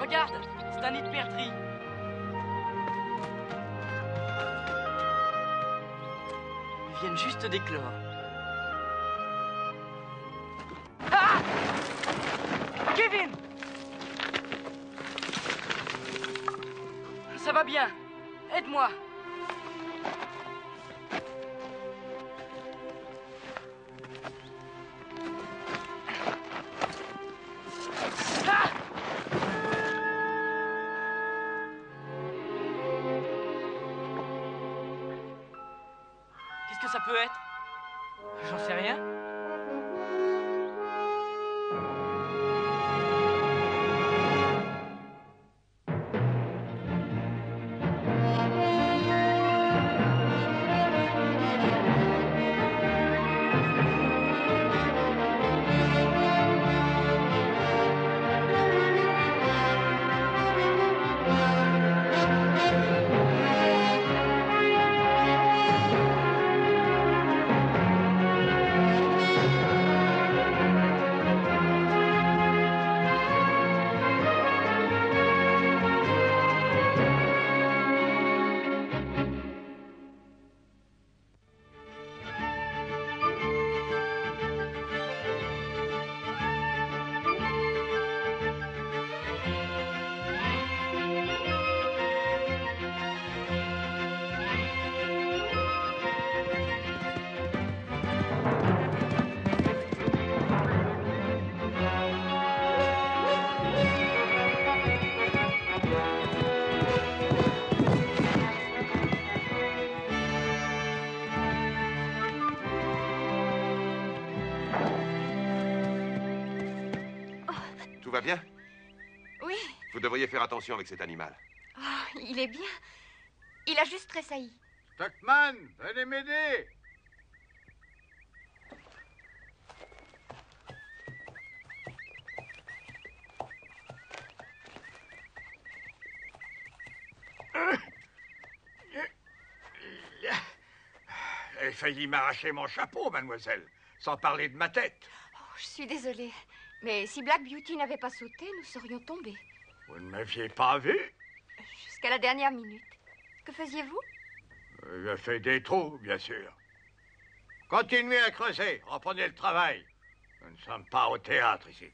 Regarde, c'est un nid de perdrix. Ils viennent juste d'éclore. Ah! Kevin! Ça va bien. Aide-moi. Ah! Qu'est-ce que ça peut être? J'en sais rien. Tout va bien? Oui. Vous devriez faire attention avec cet animal. Oh, il est bien. Il a juste tressailli. Stockman, venez m'aider. J'ai failli m'arracher mon chapeau, mademoiselle, sans parler de ma tête. Oh, je suis désolée. Mais si Black Beauty n'avait pas sauté, nous serions tombés. Vous ne m'aviez pas vu? Jusqu'à la dernière minute. Que faisiez-vous? Je fais des trous, bien sûr. Continuez à creuser, reprenez le travail. Nous ne sommes pas au théâtre ici.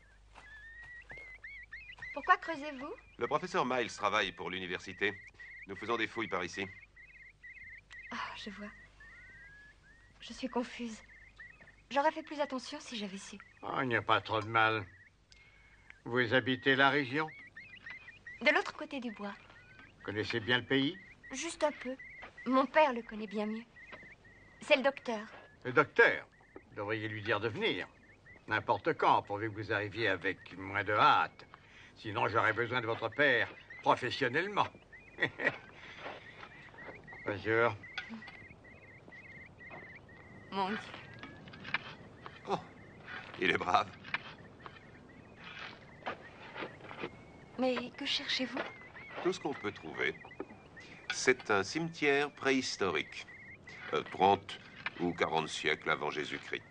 Pourquoi creusez-vous? Le professeur Miles travaille pour l'université. Nous faisons des fouilles par ici. Ah, je vois. Je suis confuse. J'aurais fait plus attention si j'avais su. Oh, il n'y a pas trop de mal. Vous habitez la région? De l'autre côté du bois. Connaissez bien le pays? Juste un peu. Mon père le connaît bien mieux. C'est le docteur. Le docteur? Vous devriez lui dire de venir. N'importe quand, pourvu que vous arriviez avec moins de hâte. Sinon, j'aurais besoin de votre père professionnellement. Bonjour. Mon Dieu. Oh, il est brave. Mais que cherchez-vous? Tout ce qu'on peut trouver. C'est un cimetière préhistorique. 30 ou 40 siècles avant Jésus-Christ.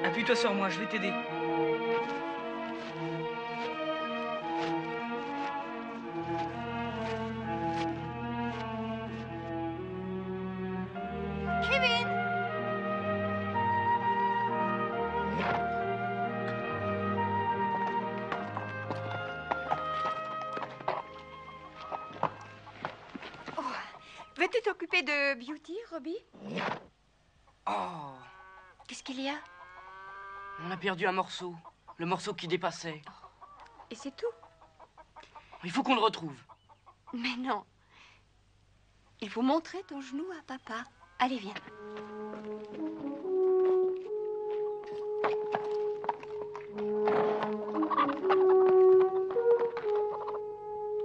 Appuie-toi sur moi, je vais t'aider. Kevin! Oh, veux-tu t'occuper de Beauty, Robbie? Oh, Qu'est-ce qu'il y a? on a perdu un morceau. Le morceau qui dépassait. Et c'est tout? Il faut qu'on le retrouve. Mais non. Il faut montrer ton genou à papa. Allez, viens.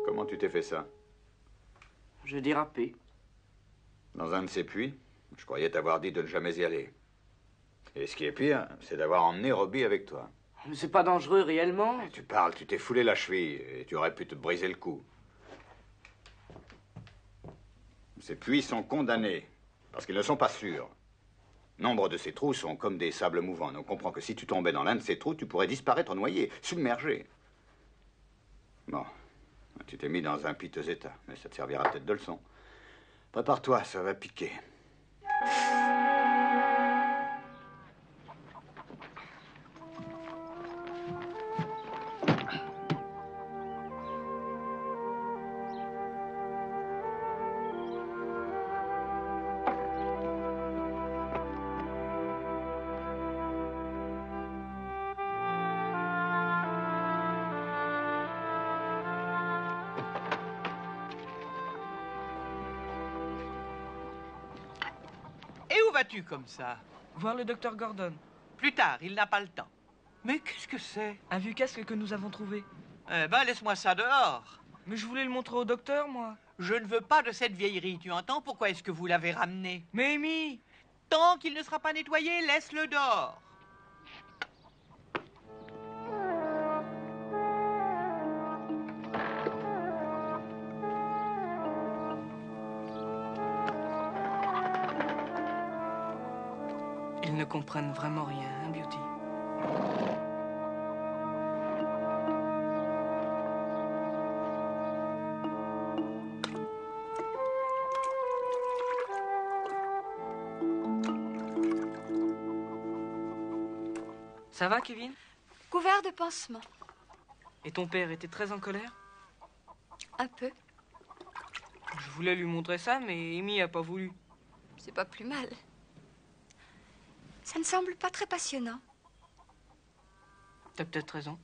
Comment tu t'es fait ça? J'ai dérapé. Dans un de ces puits? Je croyais t'avoir dit de ne jamais y aller. Et ce qui est pire, c'est d'avoir emmené Robbie avec toi. Mais c'est pas dangereux réellement. Tu parles, tu t'es foulé la cheville et tu aurais pu te briser le cou. Ces puits sont condamnés parce qu'ils ne sont pas sûrs. Nombre de ces trous sont comme des sables mouvants. On comprend que si tu tombais dans l'un de ces trous, tu pourrais disparaître noyé, submergé. Bon, tu t'es mis dans un piteux état, mais ça te servira peut-être de leçon. Prépare-toi, ça va piquer. Et où vas-tu comme ça? Voir le docteur Gordon. Plus tard, il n'a pas le temps. Mais qu'est-ce que c'est? Un vieux casque que nous avons trouvé. Eh ben, laisse-moi ça dehors. Mais je voulais le montrer au docteur, moi. Je ne veux pas de cette vieillerie, tu entends? Pourquoi est-ce que vous l'avez ramené? Mais Amy! Tant qu'il ne sera pas nettoyé, laisse-le dehors. Ils ne comprennent vraiment rien, hein, Beauty? Ça va, Kevin? Couvert de pansements. Et ton père était très en colère? Un peu. Je voulais lui montrer ça, mais Amy a pas voulu. C'est pas plus mal. Ça ne semble pas très passionnant. T'as peut-être raison.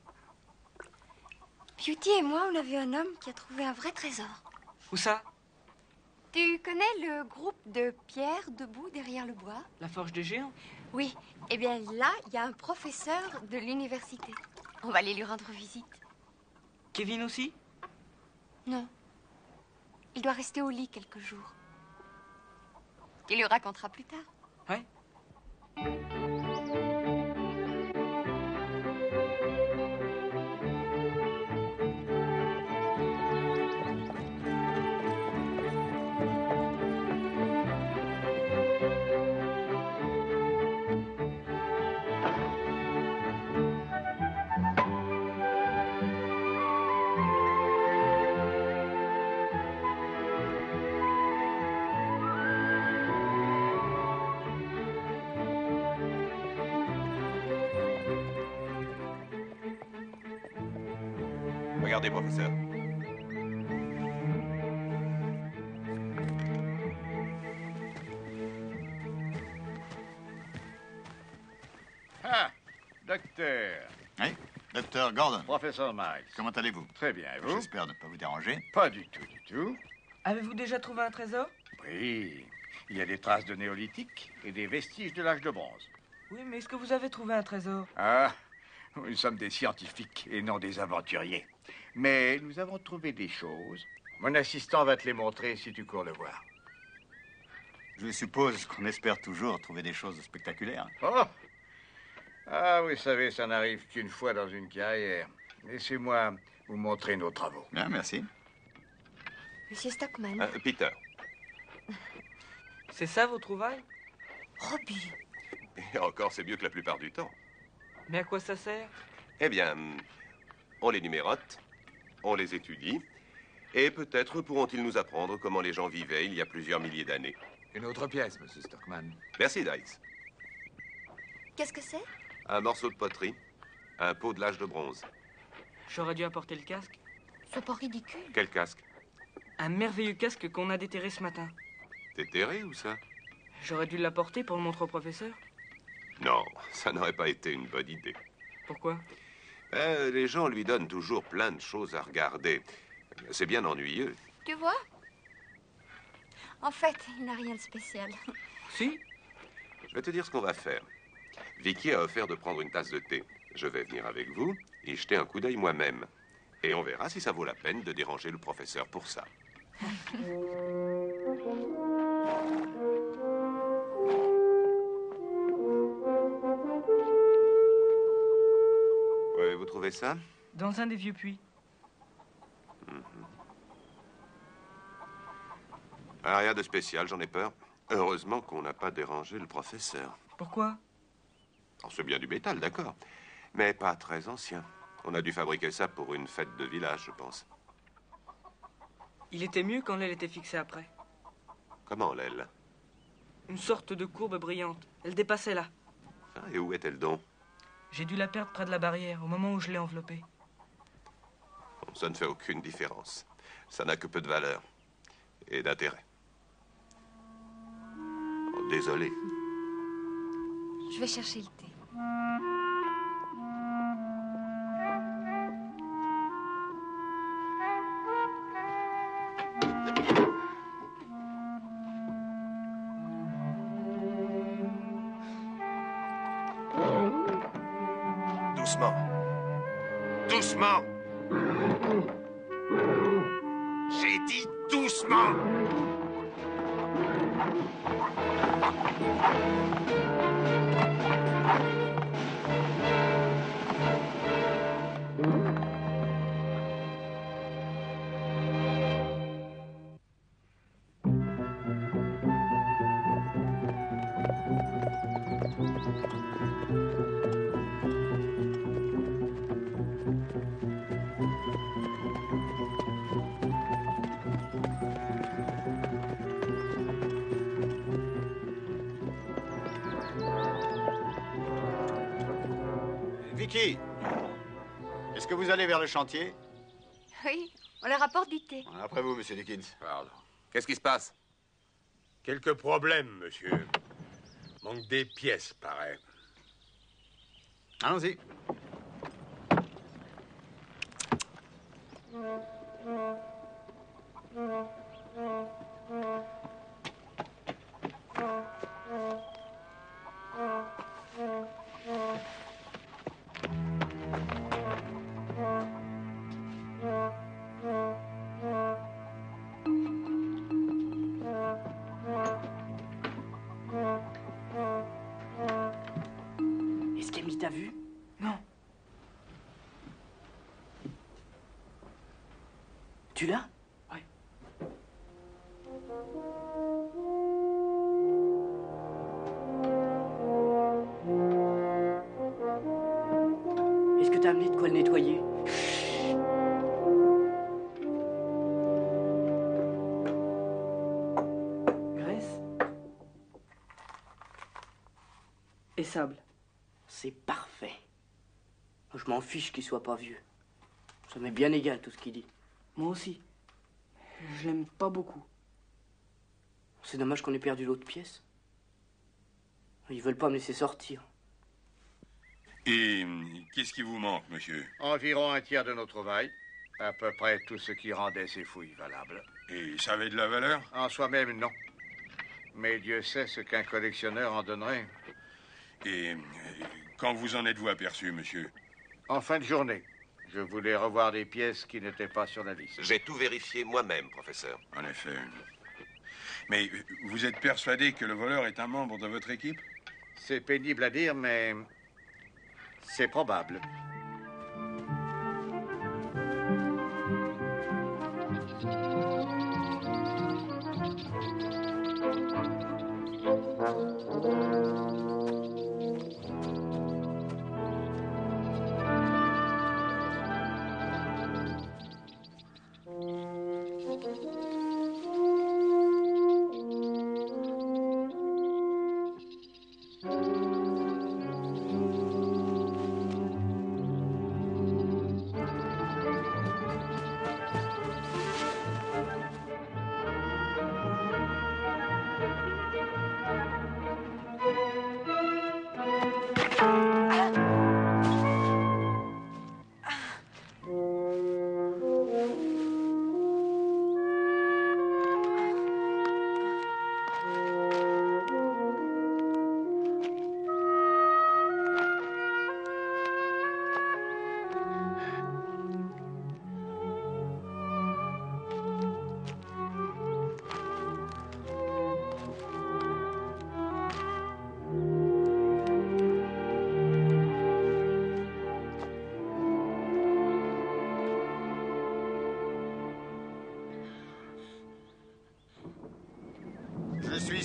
Beauty et moi, on a vu un homme qui a trouvé un vrai trésor. Où ça? Tu connais le groupe de pierres debout derrière le bois? La forge des géants? Oui. Eh bien, là, il y a un professeur de l'université. On va aller lui rendre visite. Kevin aussi? Non. Il doit rester au lit quelques jours. Tu lui raconteras plus tard. Ouais. Regardez, professeur. Ah, docteur. Oui, docteur Gordon. Professeur Miles. Comment allez-vous? Très bien, et vous? J'espère ne pas vous déranger. Pas du tout, du tout. Avez-vous déjà trouvé un trésor? Oui, il y a des traces de néolithique et des vestiges de l'âge de bronze. Oui, mais est-ce que vous avez trouvé un trésor? Ah, nous sommes des scientifiques et non des aventuriers. Mais nous avons trouvé des choses. Mon assistant va te les montrer si tu cours le voir. Je suppose qu'on espère toujours trouver des choses spectaculaires. Oh! Ah, vous savez, ça n'arrive qu'une fois dans une carrière. Laissez-moi vous montrer nos travaux. Bien, merci. Monsieur Stockman. Peter. C'est ça, vos trouvailles? Robbie. Et encore, c'est mieux que la plupart du temps. Mais à quoi ça sert? Eh bien, on les numérote, on les étudie, et peut-être pourront-ils nous apprendre comment les gens vivaient il y a plusieurs milliers d'années. Une autre pièce, monsieur Stockman. Merci, Dice. Qu'est-ce que c'est? Un morceau de poterie, un pot de l'âge de bronze. J'aurais dû apporter le casque. C'est pas ridicule. Quel casque? Un merveilleux casque qu'on a déterré ce matin. Déterré ou ça? J'aurais dû l'apporter pour le montrer au professeur. Non, ça n'aurait pas été une bonne idée. Pourquoi? Les gens lui donnent toujours plein de choses à regarder. C'est bien ennuyeux. Tu vois? En fait, il n'a rien de spécial. Si? Je vais te dire ce qu'on va faire. Vicky a offert de prendre une tasse de thé. Je vais venir avec vous et jeter un coup d'œil moi-même. Et on verra si ça vaut la peine de déranger le professeur pour ça. trouvé ça? Dans un des vieux puits. Ah, rien de spécial, j'en ai peur. Heureusement qu'on n'a pas dérangé le professeur. Pourquoi? Oh, c'est bien du métal, d'accord. Mais pas très ancien. On a dû fabriquer ça pour une fête de village, je pense. Il était mieux quand l'aile était fixée après. Comment, l'aile? Une sorte de courbe brillante. Elle dépassait là. Ah, et où est-elle donc? J'ai dû la perdre près de la barrière, au moment où je l'ai enveloppée. Bon, ça ne fait aucune différence. Ça n'a que peu de valeur. Et d'intérêt. Oh, désolé. Je vais chercher le thé. Doucement. Doucement. J'ai dit doucement. Vicky, est-ce que vous allez vers le chantier? Oui, on leur apporte du thé. Après vous, monsieur Dickens. Pardon. Qu'est-ce qui se passe? Quelques problèmes, monsieur. Manque des pièces, paraît. Allons-y. Est-ce qu'Amy t'a vu? Non. Tu l'as? Ouais. Est-ce que t'as amené de quoi le nettoyer? Graisse. Et sable. C'est parfait. Je m'en fiche qu'il soit pas vieux. Ça m'est bien égal tout ce qu'il dit. Moi aussi. Je l'aime pas beaucoup. C'est dommage qu'on ait perdu l'autre pièce. Ils veulent pas me laisser sortir. Et qu'est-ce qui vous manque, monsieur? Environ un tiers de nos trouvailles. À peu près tout ce qui rendait ces fouilles valables. Et ça avait de la valeur? En soi-même, non. Mais Dieu sait ce qu'un collectionneur en donnerait. Et quand vous en êtes-vous aperçu, monsieur? En fin de journée, je voulais revoir des pièces qui n'étaient pas sur la liste. J'ai tout vérifié moi-même, professeur. En effet. Mais vous êtes persuadé que le voleur est un membre de votre équipe? C'est pénible à dire, mais c'est probable.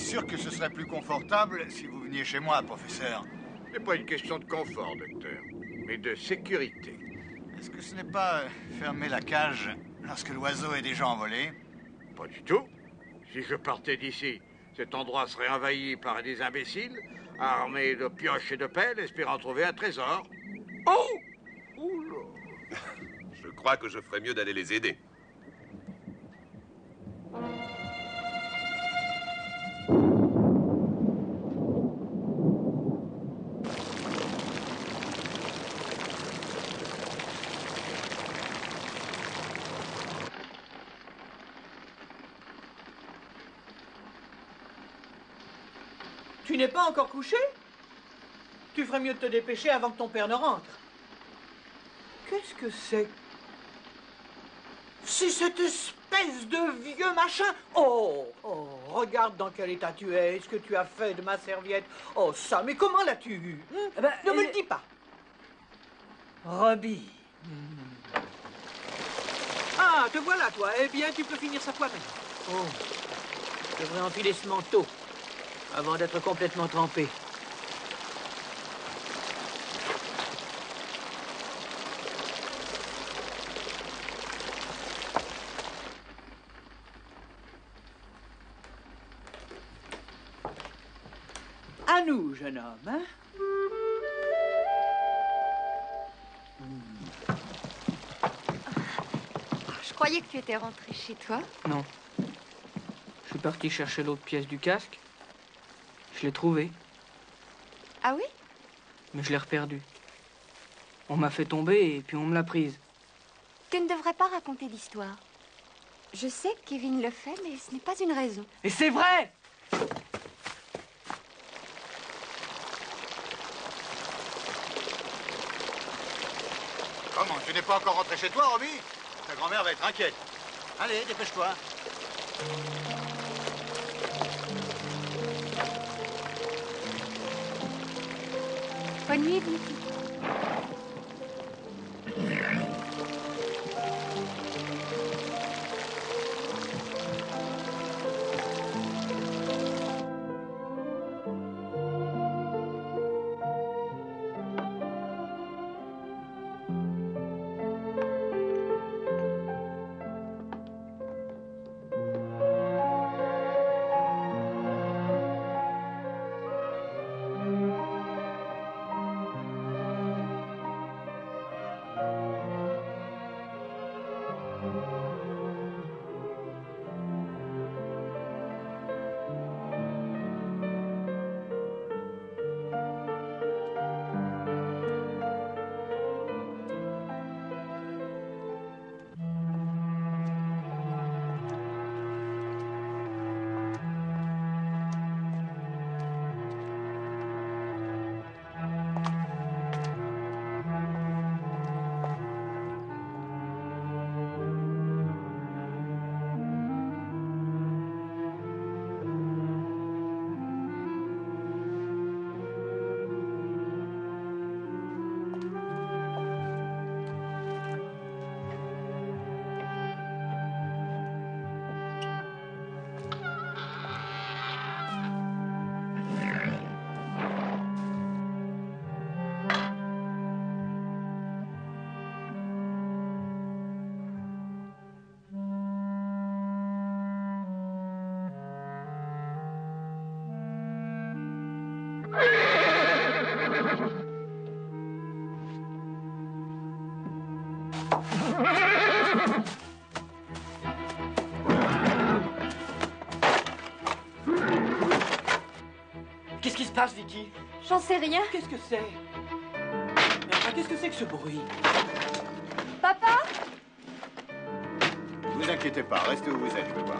sûr que ce serait plus confortable si vous veniez chez moi, professeur. C'est pas une question de confort, docteur, mais de sécurité. Est-ce que ce n'est pas fermer la cage lorsque l'oiseau est déjà envolé? Pas du tout. Si je partais d'ici, cet endroit serait envahi par des imbéciles, armés de pioches et de pelles, espérant trouver un trésor. Oh! Oula! Je crois que je ferais mieux d'aller les aider. Tu n'es pas encore couché? Tu ferais mieux de te dépêcher avant que ton père ne rentre. Qu'est-ce que c'est? C'est cette espèce de vieux machin. Oh, regarde dans quel état tu es. Ce que tu as fait de ma serviette. Oh, ça, mais comment l'as-tu eu? Ne me le dis pas. Robbie. Ah, te voilà, toi. Eh bien, tu peux finir ça toi-même. Oh, je devrais enfiler ce manteau avant d'être complètement trempé. À nous, jeune homme, hein? Je croyais que tu étais rentré chez toi. Non. Je suis parti chercher l'autre pièce du casque. Je l'ai trouvée, Ah oui? mais je l'ai reperdue. On m'a fait tomber et puis on me l'a prise. Tu ne devrais pas raconter l'histoire. Je sais que Kevin le fait, mais ce n'est pas une raison. Et c'est vrai! Comment, tu n'es pas encore rentré chez toi, Robbie? Ta grand-mère va être inquiète. Allez, dépêche-toi. Bonne nuit, Vicky. Qu'est-ce qui se passe, Vicky? J'en sais rien. Qu'est-ce que c'est? Mais enfin, qu'est-ce que c'est que ce bruit? Papa? Ne vous inquiétez pas, restez où vous êtes, je vais voir.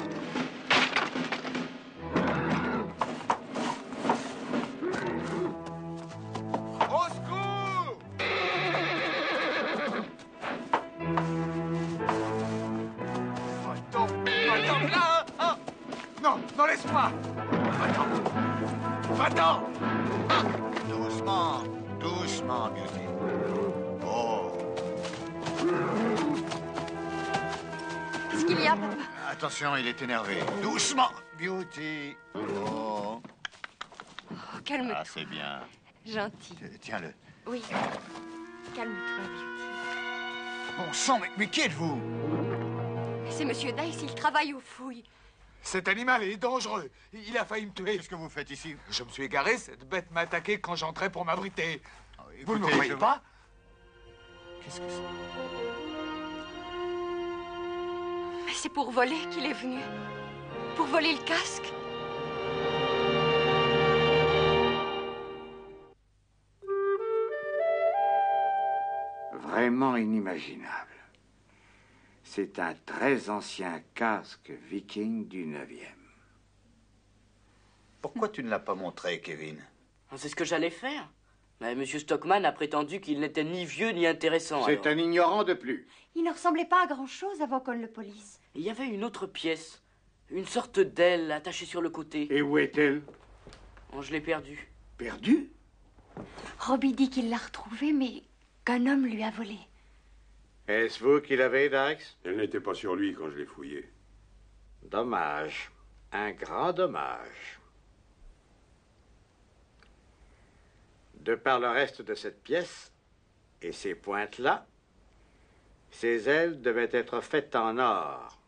Au secours! Va-t'en là! Ah! Non, non, laisse-moi! Va-t'en! Va-t'en! Ah! Doucement, doucement, Beauty. Oh! Qu'est-ce qu'il y a, papa? Attention, il est énervé. Doucement, Beauty. Oh. Oh, calme-toi. Ah, c'est bien. Gentil. Tiens-le. Oui. Calme-toi, Beauty. Bon sang, mais qui êtes-vous? C'est Monsieur Dice, il travaille aux fouilles. Cet animal est dangereux. Il a failli me tuer. Qu'est-ce que vous faites ici? Je me suis égaré, cette bête m'a attaqué quand j'entrais pour m'abriter. Écoutez, Vous ne me croyez pas? Qu'est-ce que c'est? Mais c'est pour voler qu'il est venu. Pour voler le casque. Vraiment inimaginable. C'est un très ancien casque viking du 9e. Pourquoi tu ne l'as pas montré, Kevin? C'est ce que j'allais faire. Mais Monsieur Stockman a prétendu qu'il n'était ni vieux ni intéressant. C'est un ignorant de plus. Il ne ressemblait pas à grand-chose avant qu'on le polisse. Il y avait une autre pièce. Une sorte d'aile attachée sur le côté. Et où est-elle? Oh, je l'ai perdue. Perdue? Robbie dit qu'il l'a retrouvée, mais qu'un homme lui a volé. Est-ce vous qui l'avez, Dax? Elle n'était pas sur lui quand je l'ai fouillé. Dommage. Un grand dommage. De par le reste de cette pièce, et ces pointes-là, ces ailes devaient être faites en or.